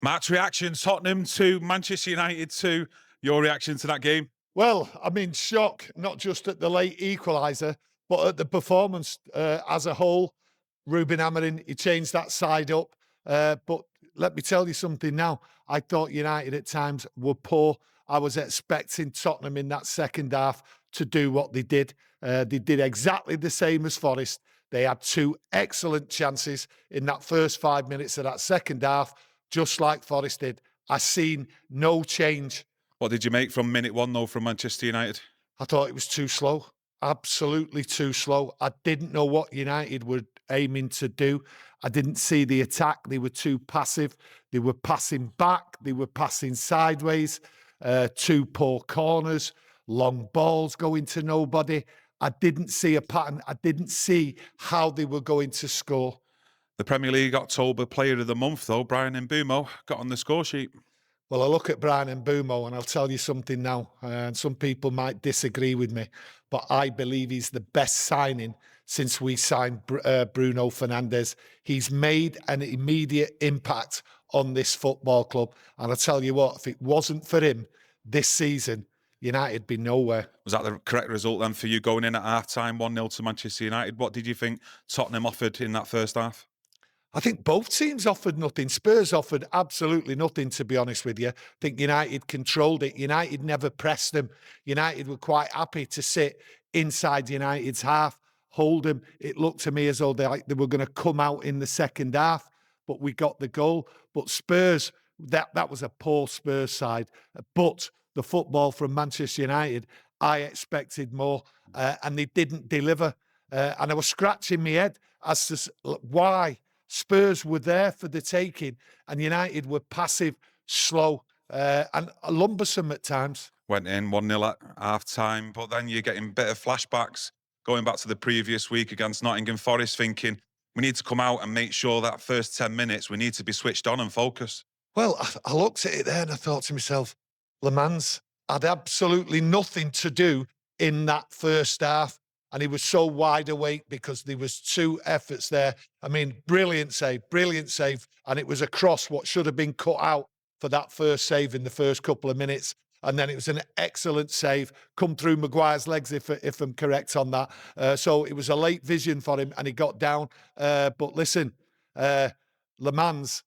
Match reaction, Tottenham to Manchester United 2. Your reaction to that game? Well, I mean, shock, not just at the late equaliser, but at the performance as a whole. Ruben Amorim, he changed that side up. But let me tell you something now. I thought United at times were poor. I was expecting Tottenham in that second half to do what they did. They did exactly the same as Forest. They had two excellent chances in that first 5 minutes of that second half, just like Forest did. I seen no change. What did you make from minute one, though, from Manchester United? I thought it was too slow, absolutely too slow. I didn't know what United were aiming to do. I didn't see the attack. They were too passive. They were passing back. They were passing sideways. Two poor corners, long balls going to nobody. I didn't see a pattern. I didn't see how they were going to score. The Premier League October Player of the Month, though, Brian Mbeumo, got on the score sheet. Well, I look at Brian Mbeumo and I'll tell you something now, and some people might disagree with me, but I believe he's the best signing since we signed Bruno Fernandes. He's made an immediate impact on this football club. And I tell you what, if it wasn't for him this season, United'd be nowhere. Was that the correct result then for you going in at half-time, 1-0 to Manchester United? What did you think Tottenham offered in that first half? I think both teams offered nothing. Spurs offered absolutely nothing, to be honest with you. I think United controlled it. United never pressed them. United were quite happy to sit inside United's half, hold them. It looked to me as though they were going to come out in the second half, but we got the goal. But Spurs, that was a poor Spurs side. But the football from Manchester United, I expected more, and they didn't deliver. And I was scratching my head as to why. Spurs were there for the taking, and United were passive, slow, and lumbersome at times. Went in 1-0 at half-time, but then you're getting better flashbacks going back to the previous week against Nottingham Forest, thinking we need to come out and make sure that first 10 minutes we need to be switched on and focused. Well, I looked at it there and I thought to myself, Le Mans had absolutely nothing to do in that first half. And he was so wide awake because there was two efforts there. I mean, brilliant save. And it was across what should have been cut out for that first save in the first couple of minutes. And then it was an excellent save, come through Maguire's legs, if I'm correct on that. So it was a late vision for him and he got down. But listen, Le Mans,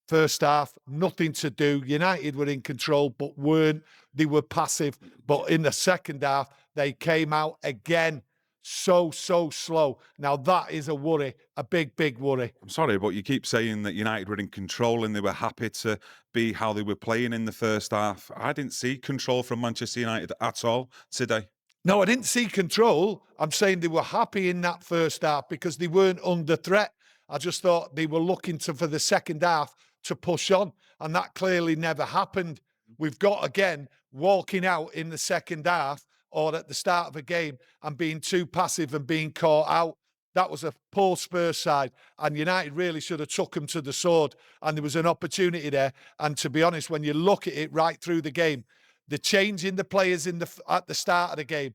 first half, nothing to do. United were in control, but weren't. They were passive. But in the second half, they came out again so slow. Now that is a worry, a big worry. I'm sorry, but you keep saying that United were in control and they were happy to be how they were playing in the first half. I didn't see control from Manchester United at all today. No, I didn't see control. I'm saying they were happy in that first half because they weren't under threat. I just thought they were looking for the second half to push on, and that clearly never happened. We've got, again, walking out in the second half or at the start of a game and being too passive and being caught out. That was a poor Spurs side, and United really should have took them to the sword, and there was an opportunity there. And to be honest, when you look at it right through the game, the change in the players at the start of the game,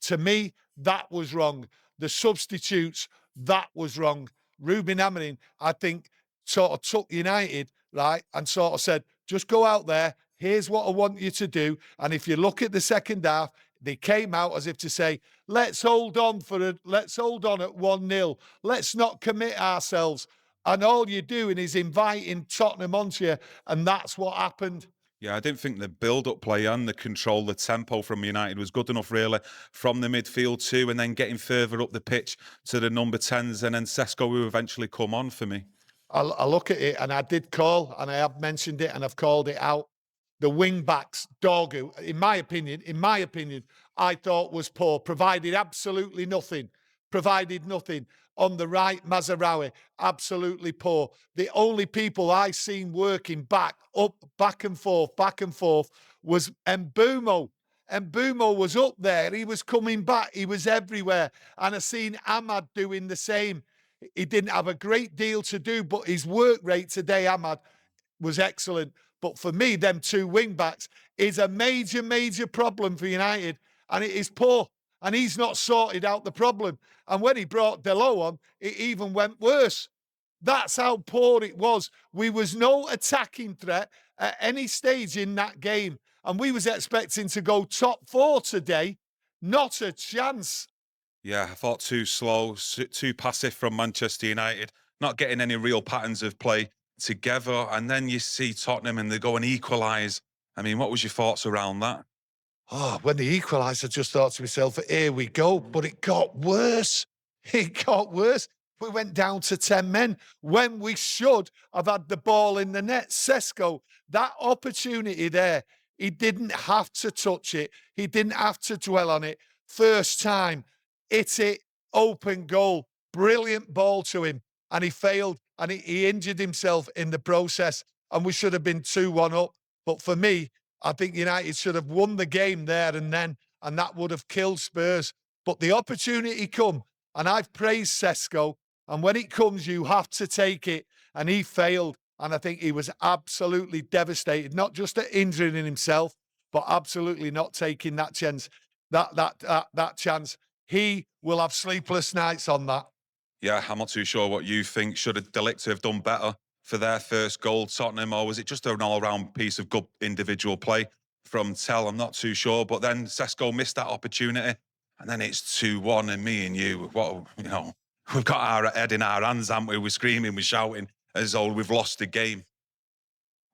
to me, that was wrong. The substitutes, that was wrong. Ruben Amorim, I think, sort of took United, right, and sort of said, just go out there, here's what I want you to do. And if you look at the second half, they came out as if to say, let's hold on at 1-0. Let's not commit ourselves. And all you're doing is inviting Tottenham onto you. And that's what happened. Yeah, I didn't think the build-up play and the control, the tempo from United was good enough, really, from the midfield too, and then getting further up the pitch to the number 10s, and then Sesko will eventually come on for me. I look at it, and I did call, and I have mentioned it, and I've called it out. The wing-backs, Dorgu, in my opinion, I thought was poor, provided absolutely nothing. On the right, Mazraoui, absolutely poor. The only people I seen working back and forth, was Mbeumo. Mbeumo was up there. He was coming back. He was everywhere. And I seen Ahmad doing the same. He didn't have a great deal to do, but his work rate today, Ahmad, was excellent. But for me, them two wing-backs is a major problem for United, and it is poor. And he's not sorted out the problem. And when he brought Delo on, it even went worse. That's how poor it was. We was no attacking threat at any stage in that game. And we was expecting to go top 4 today. Not a chance. Yeah, I thought too slow, too passive from Manchester United, not getting any real patterns of play together. And then you see Tottenham and they go and equalise. I mean, what was your thoughts around that? Oh, when they equalised, I just thought to myself, here we go. But it got worse. It got worse. We went down to 10 men when we should have had the ball in the net. Sesko, that opportunity there, he didn't have to touch it. He didn't have to dwell on it. First time, hit it, open goal, brilliant ball to him. And he failed and he injured himself in the process. And we should have been 2-1 up. But for me, I think United should have won the game there and then, and that would have killed Spurs. But the opportunity come, and I've praised Sesko, and when it comes, you have to take it. And he failed, and I think he was absolutely devastated, not just at injuring himself, but absolutely not taking that chance. That chance. He will have sleepless nights on that. Yeah, I'm not too sure what you think. Should have Delict have done better for their first goal, Tottenham, or was it just an all-round piece of good individual play from Tell? I'm not too sure. But then Sesko missed that opportunity, and then it's 2-1, and me and you, we've got our head in our hands, haven't we? We're screaming, we're shouting as though we've lost the game.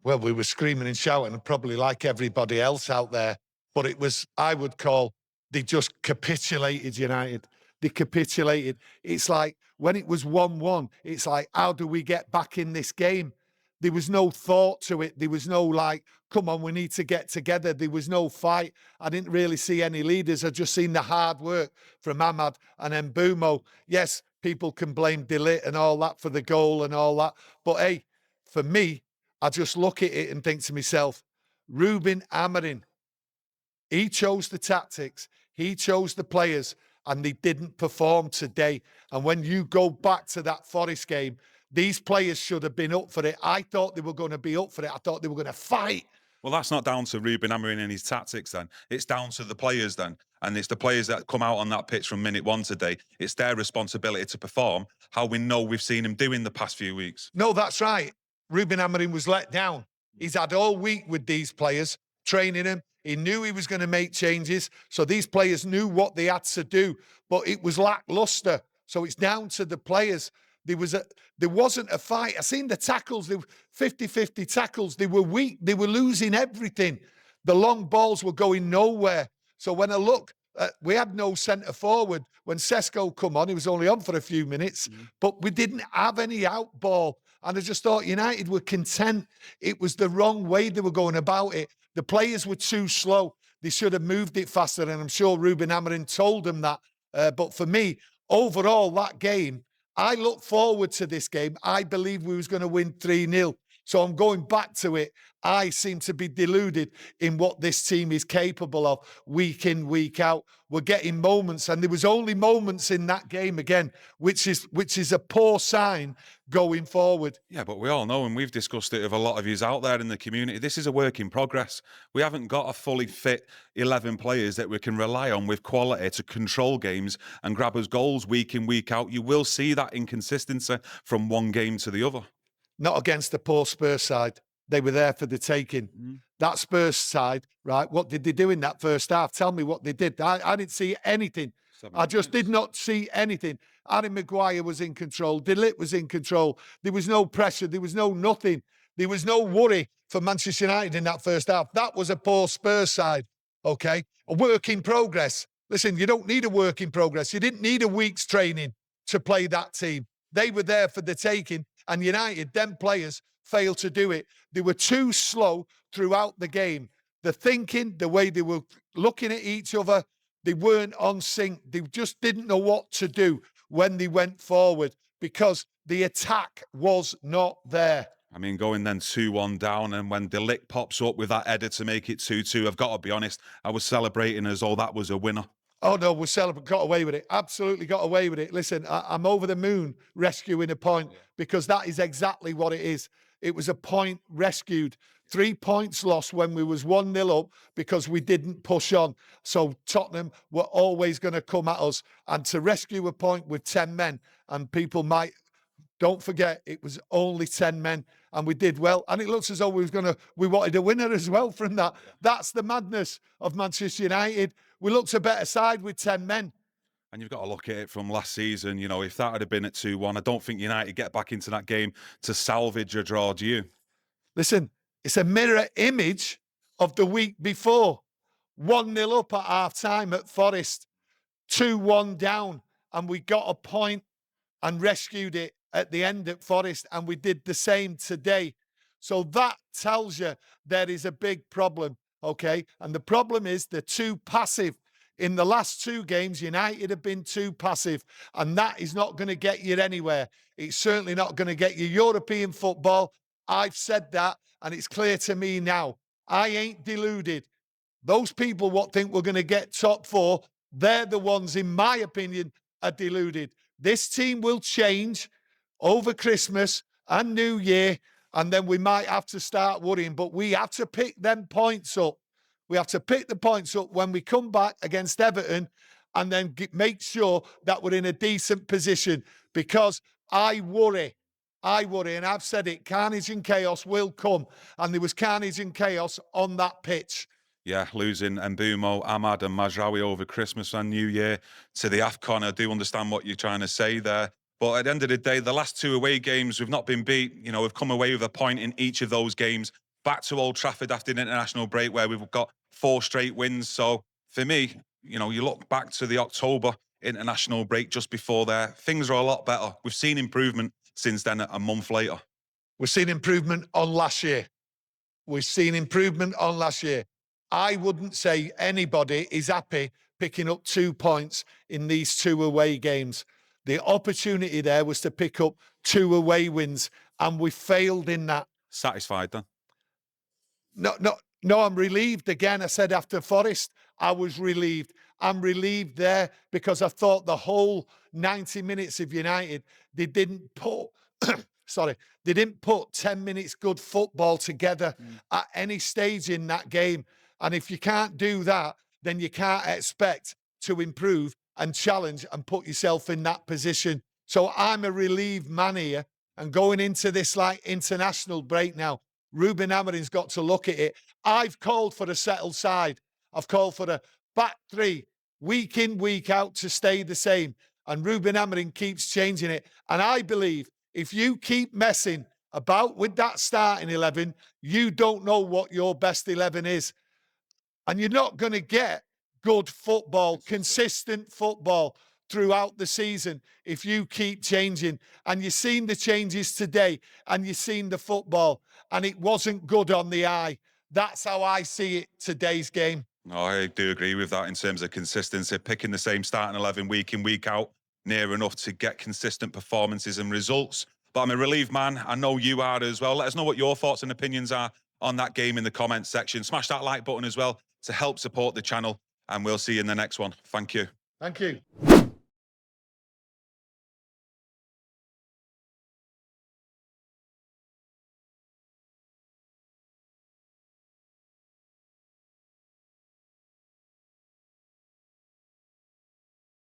Well, we were screaming and shouting, probably like everybody else out there. But it was, I would call, they just capitulated, United. They capitulated. It's like when it was 1-1, it's like, how do we get back in this game? There was no thought to it. There was no like, come on, we need to get together. There was no fight. I didn't really see any leaders. I just seen the hard work from Ahmad and Mbeumo. Yes, people can blame Delit and all that for the goal and all that. But hey, for me, I just look at it and think to myself, Ruben Amorim, he chose the tactics, he chose the players, and they didn't perform today. And when you go back to that Forest game, these players should have been up for it. I thought they were going to be up for it. I thought they were going to fight. Well, that's not down to Ruben Amorim and his tactics then. It's down to the players then. And it's the players that come out on that pitch from minute 1 today. It's their responsibility to perform how we know we've seen him do in the past few weeks. No, that's right. Ruben Amorim was let down. He's had all week with these players, training them. He knew he was going to make changes. So these players knew what they had to do, but it was lackluster. So it's down to the players. There wasn't a fight. I seen the tackles, they were 50-50 tackles. They were weak. They were losing everything. The long balls were going nowhere. So when I look, we had no centre forward. When Sesko come on, he was only on for a few minutes, but we didn't have any out ball. And I just thought United were content. It was the wrong way they were going about it. The players were too slow. They should have moved it faster, and I'm sure Ruben Amorim told them that. But for me, overall, that game, I look forward to this game. I believe we was going to win 3-0. So I'm going back to it. I seem to be deluded in what this team is capable of week in, week out. We're getting moments, and there was only moments in that game again, which is a poor sign going forward. Yeah, but we all know, and we've discussed it with a lot of yous out there in the community, this is a work in progress. We haven't got a fully fit 11 players that we can rely on with quality to control games and grab us goals week in, week out. You will see that inconsistency from one game to the other. Not against the poor Spurs side. They were there for the taking. That Spurs side, right, what did they do in that first half? Tell me what they did. I didn't see anything. I just did not see anything. Harry Maguire was in control. Delit was in control. There was no pressure. There was no nothing. There was no worry for Manchester United in that first half. That was a poor Spurs side, okay? A work in progress. Listen, you don't need a work in progress. You didn't need a week's training to play that team. They were there for the taking. And United, them players, failed to do it. They were too slow throughout the game. The thinking, the way they were looking at each other, they weren't on sync. They just didn't know what to do when they went forward because the attack was not there. I mean, going then 2-1 down, and when Delit pops up with that header to make it 2-2, I've got to be honest, I was celebrating as though that was a winner. Oh, no, we got away with it. Absolutely got away with it. Listen, I'm over the moon rescuing a point because that is exactly what it is. It was a point rescued. 3 points lost when we was 1-0 up because we didn't push on. So Tottenham were always going to come at us. And to rescue a point with 10 men, and people might Don't forget, it was only 10 men, and we did well. And it looks as though we wanted a winner as well from that. That's the madness of Manchester United. We looked a better side with 10 men. And you've got to look at it from last season. You know, if that had been at 2-1, I don't think United get back into that game to salvage a draw, do you? Listen, it's a mirror image of the week before. 1-0 up at half-time at Forest, 2-1 down, and we got a point and rescued it at the end at Forest, and we did the same today. So that tells you there is a big problem, okay? And the problem is they're too passive. In the last 2 games, United have been too passive, and that is not going to get you anywhere. It's certainly not going to get you European football. I've said that, and it's clear to me now. I ain't deluded. Those people what think we're going to get top 4, they're the ones, in my opinion, are deluded. This team will change over Christmas and New Year, and then we might have to start worrying, but we have to pick them points up. We have to pick the points up when we come back against Everton, and then make sure that we're in a decent position, because I worry, and I've said it, carnage and chaos will come, and there was carnage and chaos on that pitch. Yeah, losing Mbeumo, Ahmad and Mazraoui over Christmas and New Year to the AFCON. I do understand what you're trying to say there. But at the end of the day, the last 2 away games, we've not been beat. You know, we've come away with a point in each of those games. Back to Old Trafford after the international break where we've got 4 straight wins. So for me, you know, you look back to the October international break just before there, things are a lot better. We've seen improvement since then a month later. We've seen improvement on last year. We've seen improvement on last year. I wouldn't say anybody is happy picking up 2 points in these 2 away games. The opportunity there was to pick up 2 away wins, and we failed in that. Satisfied then? No, I'm relieved. Again, I said after Forest, I was relieved. I'm relieved there because I thought the whole 90 minutes of United, they didn't put, they didn't put 10 minutes good football together at any stage in that game. And if you can't do that, then you can't expect to improve and challenge and put yourself in that position. So I'm a relieved man here, and going into this like international break now, Ruben Amorim's got to look at it. I've called for a settled side. I've called for a back 3, week in, week out, to stay the same. And Ruben Amorim keeps changing it. And I believe if you keep messing about with that starting 11, you don't know what your best 11 is. And you're not going to get good football, consistent football throughout the season if you keep changing. And you've seen the changes today, and you've seen the football, and it wasn't good on the eye. That's how I see it, today's game. No, I do agree with that in terms of consistency. Picking the same starting 11 week in, week out, near enough to get consistent performances and results. But I'm a relieved man. I know you are as well. Let us know what your thoughts and opinions are on that game in the comments section. Smash that like button as well to help support the channel, and we'll see you in the next one. Thank you. Thank you.